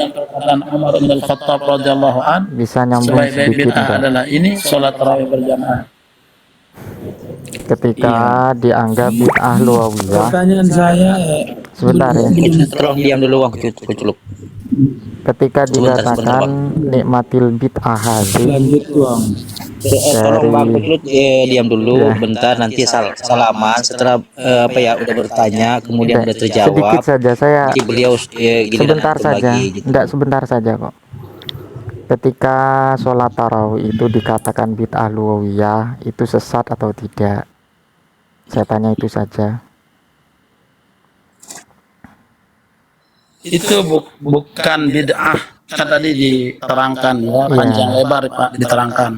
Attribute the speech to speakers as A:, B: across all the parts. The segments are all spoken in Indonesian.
A: perkataan Umar bin Khattab radhiyallahu an,
B: bisa nyambung
A: sebaik-baik
B: sedikit
A: bid'ah
B: enggak?
A: adalah ini sholat tarawih berjamaah.
B: Ketika
A: Iya.
B: dianggap bid'ah luawiyah,
A: Pertanyaan saya
B: sebentar ya.
C: Tolong diam dulu, Bang. Kuculuk.
B: Ketika
C: Sebentar,
B: dikatakan
C: Bang.
B: nikmatil bid'ah hadhi
A: lanjut Bang.
C: Tolong Bang
B: dari
C: Kuculuk, diam dulu
B: ya,
C: bentar, nanti salaman setelah udah bertanya kemudian udah
B: sedikit
C: terjawab,
B: saja saya,
C: nanti beliau giliran
B: sebentar
C: antum
B: saja,
C: lagi gitu.
B: enggak sebentar saja kok. Ketika sholat tarawih itu dikatakan bid'ah luawiyah, itu sesat atau tidak? Saya tanya itu saja.
A: Itu bukan bid'ah, kan tadi diterangkan ya, panjang lebar Pak diterangkan.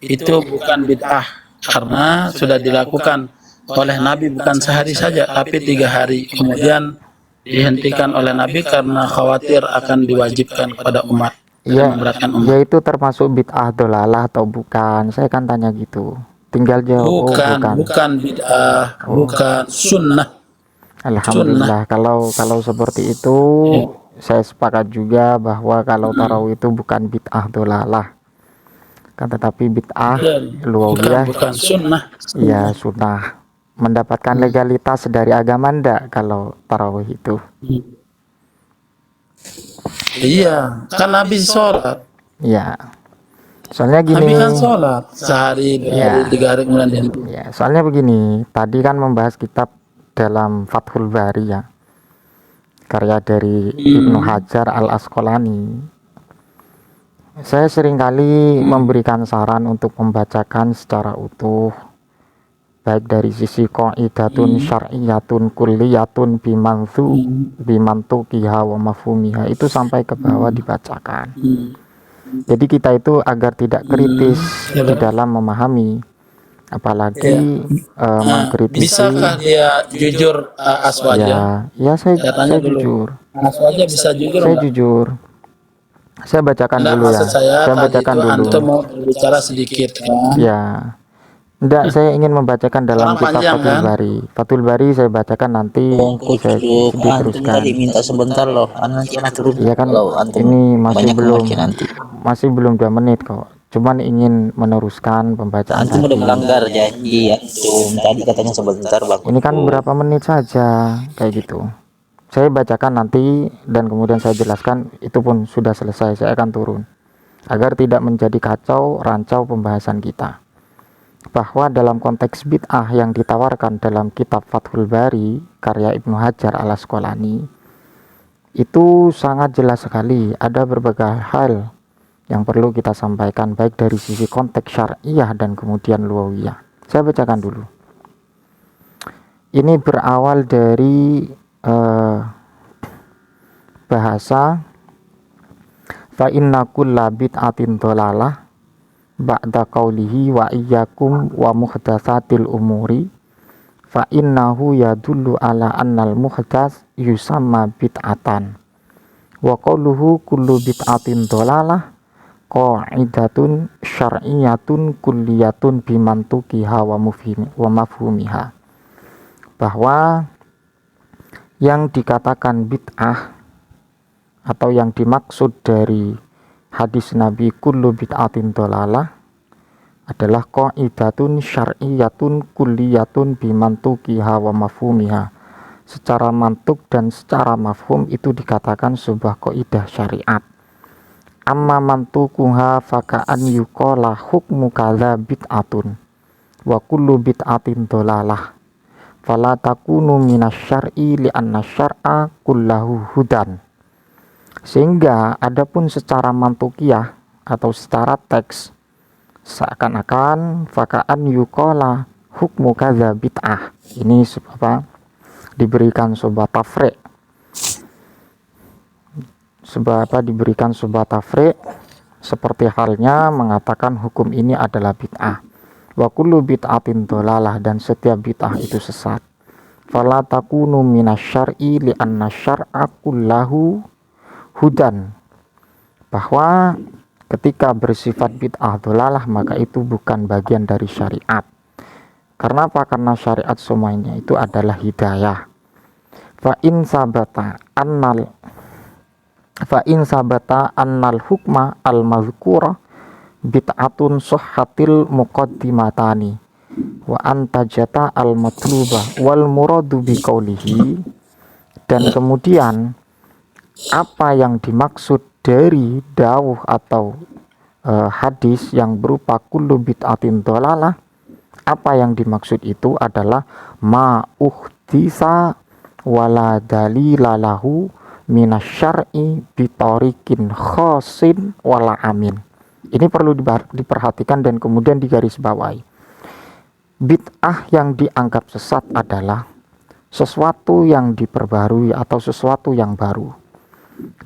A: Itu bukan bid'ah karena sudah dilakukan oleh Nabi bukan sehari saja tapi 3 hari, kemudian dihentikan oleh Nabi karena khawatir akan diwajibkan kepada umat.
B: Ya,
A: Memberatkan umat.
B: ya itu termasuk bid'ah dolalah atau bukan? Saya kan tanya gitu. Tinggal jawab.
A: Bukan bid'ah, bukan sunnah.
B: Alhamdulillah. Kalau seperti itu, saya sepakat juga bahwa kalau tarawih itu bukan bid'ah dolalah, kan tetapi bid'ah luawiyah.
A: Bukan sunnah.
B: Ya sunnah. Mendapatkan legalitas dari agama ndak kalau tarawih itu?
A: Iya, kan Nabi sholat.
B: Ya, soalnya gini.
A: Nabi kan sholat sehari, 2 hari, 3 hari kemudian dihenti.
B: Ya, soalnya begini. Tadi kan membahas kitab dalam Fathul Bari ya, karya dari Ibnu Hajar Al Asqalani. Saya seringkali memberikan saran untuk membacakan secara utuh, baik dari sisi qaidatun syar'iyatun kulliyatun bimantuqiha wa mafhumiha, itu sampai ke bawah dibacakan. Jadi kita itu agar tidak kritis di dalam memahami, apalagi mengkritisi.
A: Bisakah dia jujur Aswaja?
B: Ya saya jujur.
A: Aswaja bisa jujur?
B: Saya jujur. Saya bacakan dulu ya. Saya bacakan dulu.
A: Antum mau berbicara sedikit kan?
B: Ya. Enggak, saya ingin membacakan dalam kitab Fathul Bari. Fathul Bari saya bacakan nanti. Saya diteruskan.
C: Tadi minta sebentar loh. Nanti anak turun.
B: Iya kan, ini masih belum 2 menit kok. Cuman ingin meneruskan pembacaan.
C: Antum udah melanggar janji ya. Tadi katanya sebentar Bang.
B: Ini kan berapa menit saja kayak gitu. Saya bacakan nanti dan kemudian saya jelaskan, itu pun sudah selesai, saya akan turun. Agar tidak menjadi kacau rancau pembahasan kita. Bahwa dalam konteks bid'ah yang ditawarkan dalam kitab Fathul Bari karya Ibnu Hajar Al Asqalani, itu sangat jelas sekali ada berbagai hal yang perlu kita sampaikan, baik dari sisi konteks syar'iyah dan kemudian luawiyah. Saya bacakan dulu. Ini berawal dari bahasa fa inna kulla bid'atin dhalalah ba'da qaulihi wa iyyakum wa muhdatsatil umuri fa innahu yadullu ala annal muhdats yusamma bid'atan wa qauluhu kullu bid'atin dhalalah qa'idatun syar'iyyatun kulliyatun bimantuqiha wa mafhumiha. Bahwa yang dikatakan bid'ah atau yang dimaksud dari hadis Nabi kullu bid'atin dhalalah adalah qaidatun syar'iyyatun kulliyatun bimantuqiha wa mafhumiha. Secara mantuk dan secara mafhum itu dikatakan sebuah kaidah syariat. Amma mantukuha faka'an yuqala hukmu kadza bid'atun wa kullu bid'atin dhalalah fala takunu minasyar'i li'anna syar'a kullahu hudan. Sehingga adapun secara mantukiyah atau secara teks seakan-akan fakaan yuqala hukmu kadza bid'ah. Ini diberikan sebuah tafriq. Diberikan sebuah tafriq seperti halnya mengatakan hukum ini adalah bid'ah. Wa kullu bid'atin dhalalah, dan setiap bid'ah itu sesat. Fala takunu minasyar'i li'anna syar'a kullahu hudan. Bahwa ketika bersifat bid'ah dhalalah maka itu bukan bagian dari syariat. Karena apa? Karena syariat semuanya itu adalah hidayah. Fa in sabata annal fa in sabata annal hukma al mazkura bid'atun sahhatil muqaddimatani wa antajata al matluba wal muradu biqaulihi. Dan kemudian apa yang dimaksud dari dawuh atau hadis yang berupa kullu bid'atin dhalalah, apa yang dimaksud itu adalah ma uhdisa wala dalilalahu minasyar'i bitarikin khosin wala amin. Ini perlu diperhatikan dan kemudian digarisbawahi. Bid'ah yang dianggap sesat adalah sesuatu yang diperbarui atau sesuatu yang baru.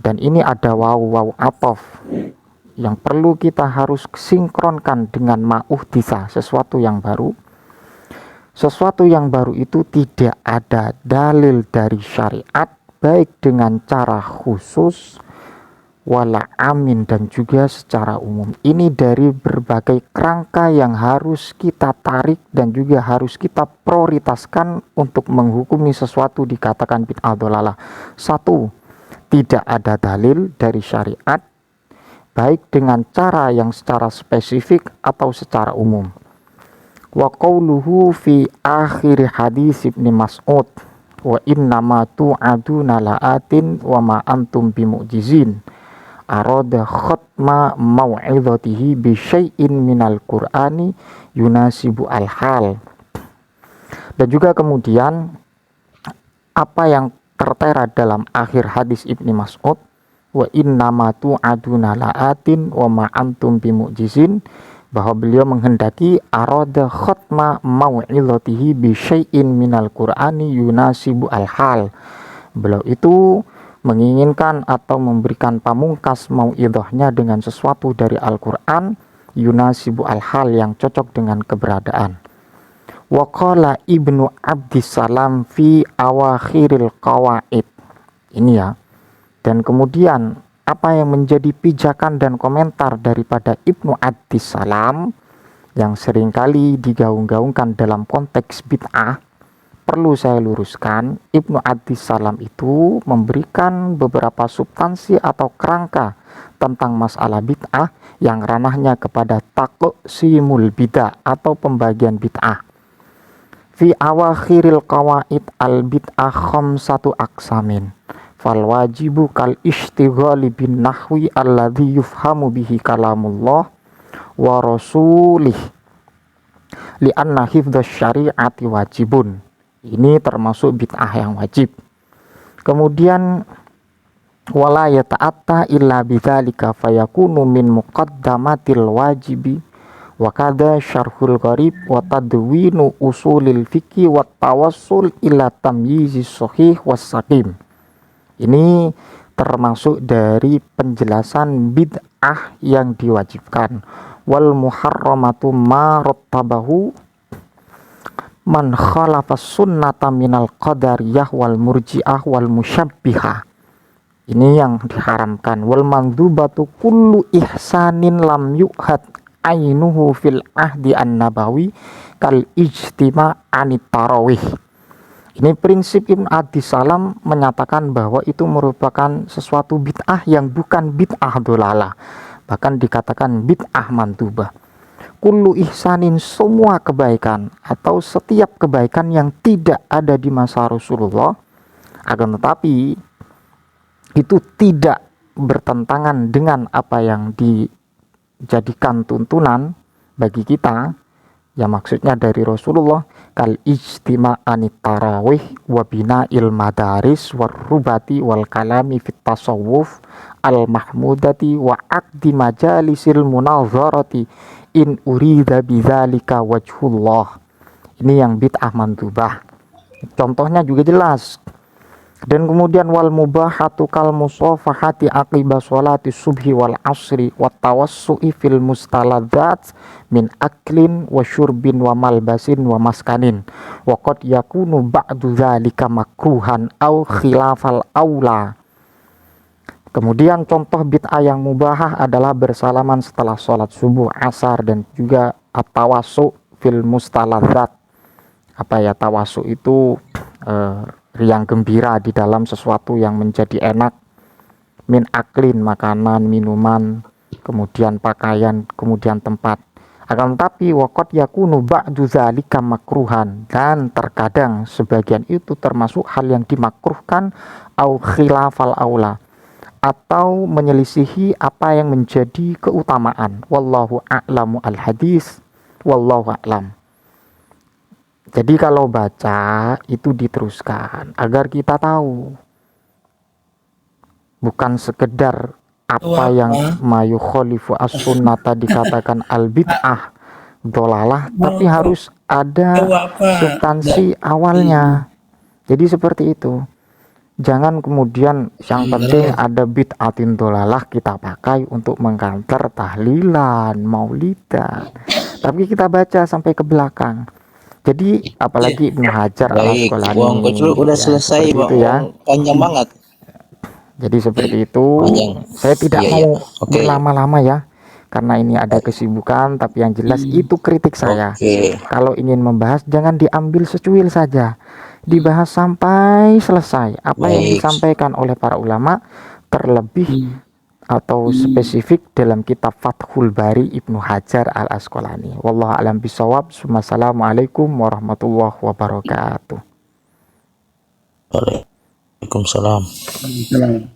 B: Dan ini ada waw atof yang perlu kita harus sinkronkan dengan ma'uhdisa, sesuatu yang baru. Sesuatu yang baru itu tidak ada dalil dari syariat, baik dengan cara khusus wala amin dan juga secara umum. Ini dari berbagai kerangka yang harus kita tarik dan juga harus kita prioritaskan untuk menghukumi sesuatu dikatakan bid'ah dhalalah. 1. Tidak ada dalil dari syariat, baik dengan cara yang secara spesifik atau secara umum. Wa qauluhu fi akhir hadis Ibnu Mas'ud wa innama tu'aduna la'atin wa ma antum bimu'jizin arada khatma mau'izatihi bi syai'in minal qur'ani yunasibu al-hal. Dan juga kemudian apa yang tertera dalam akhir hadis Ibnu Mas'ud wa innama tu'aduna la'atin wa ma antum bimu'jizin, bahwa beliau menghendaki arada khatma mau'izatihi bi syai'in minal qur'ani yunasibu al-hal. Beliau itu menginginkan atau memberikan pamungkas mau'idhahnya dengan sesuatu dari Al-Quran yunasibu al-hal, yang cocok dengan keberadaan. Wa qala Ibnu Abdissalam fi awakhiril qawaid. Ini ya. Dan kemudian apa yang menjadi pijakan dan komentar daripada Ibnu Abdissalam yang seringkali digaung-gaungkan dalam konteks bid'ah, perlu saya luruskan, Ibnu Abdissalam itu memberikan beberapa substansi atau kerangka tentang masalah bid'ah yang ranahnya kepada taqsimul bid'ah atau pembagian bid'ah. Fi awakhiril qawaid al bid'ah khamsatu aqsamin. Fal wajibu kal ishtighali bin nahwi alladhi yufhamu bihi kalamullah wa rasulih li'anna hifdhash syari'ati wajibun. Ini termasuk bid'ah yang wajib. Kemudian wala yata'atta illa bidzalika fayakunu min muqaddamatil wajibi wa kada syarhul gharib wa tadwinu usulil fiqhi wa tawassul ila tamyizis sahih was saqim. Ini termasuk dari penjelasan bid'ah yang diwajibkan. Wal muharramatu ma rattabahu man khalafas sunnata minal qadariyah wal murji'ah wal musyabbihah. Ini yang diharamkan. Wal mandubatu kullu ihsanin lam yu'had ainuhu fil ahdi an-nabawi kal ijtima' anit tarawih. Ini prinsip Ibnu Abdissalam menyatakan bahwa itu merupakan sesuatu bid'ah yang bukan bid'ah dhalalah, bahkan dikatakan bid'ah mandubah. Kullu ihsanin, semua kebaikan atau setiap kebaikan yang tidak ada di masa Rasulullah, akan tetapi itu tidak bertentangan dengan apa yang dijadikan tuntunan bagi kita, yang maksudnya dari Rasulullah, kal ijtima' anit tarawih wa bina'il madaris war rubati wal kalami fit tasawuf al mahmudati wa aqdi majalisil munazarati in urida bidzalika wajhullah. Ini yang bid'ah mandubah. Contohnya juga jelas. Dan kemudian wal mubahatu kal musafahati aqiba sholati subhi wal asri wat tawassu'i fil mustaladzat min aklin wa syurbin wa malbasin wa maskanin wa qad yakunu ba'du dzalika makruhan au khilafal aula. Kemudian contoh bid'ah yang mubahah adalah bersalaman setelah sholat subuh, asar, dan juga at-tawassu fil mustaladzat. Apa ya tawassu itu riang gembira di dalam sesuatu yang menjadi enak min aklin, makanan, minuman, kemudian pakaian, kemudian tempat. Akan tetapi waqad yakunu ba'du dzalika makruhan, dan terkadang sebagian itu termasuk hal yang dimakruhkan, au khilafal aula, atau menyelisihi apa yang menjadi keutamaan. Wallahu a'lamu al hadis, wallahu a'lam. Jadi kalau baca itu diteruskan agar kita tahu, bukan sekedar apa yang mayu kholifu as-sunnata dikatakan al-bid'ah dolalah, tapi harus ada substansi awalnya. Jadi seperti itu. Jangan kemudian yang penting ada bid'atin dolalah kita pakai untuk mengkanter tahlilan, maulidan, tapi kita baca sampai ke belakang. Jadi apalagi Ibnu Hajar al-Asqalani
C: Bang Kocul udah selesai
B: itu ya.
C: Panjang banget.
B: Jadi seperti itu. Saya tidak mau berlama-lama ya, karena ini ada kesibukan. Tapi yang jelas itu kritik saya. Kalau ingin membahas jangan diambil secuil saja, dibahas sampai selesai apa yang disampaikan oleh para ulama, terlebih atau spesifik dalam kitab Fathul Bari Ibnu Hajar al-Asqalani. Wallahu a'lam bishawab. Wassalamualaikum warahmatullahi wabarakatuh.
C: Waalaikumsalam.
A: Salam.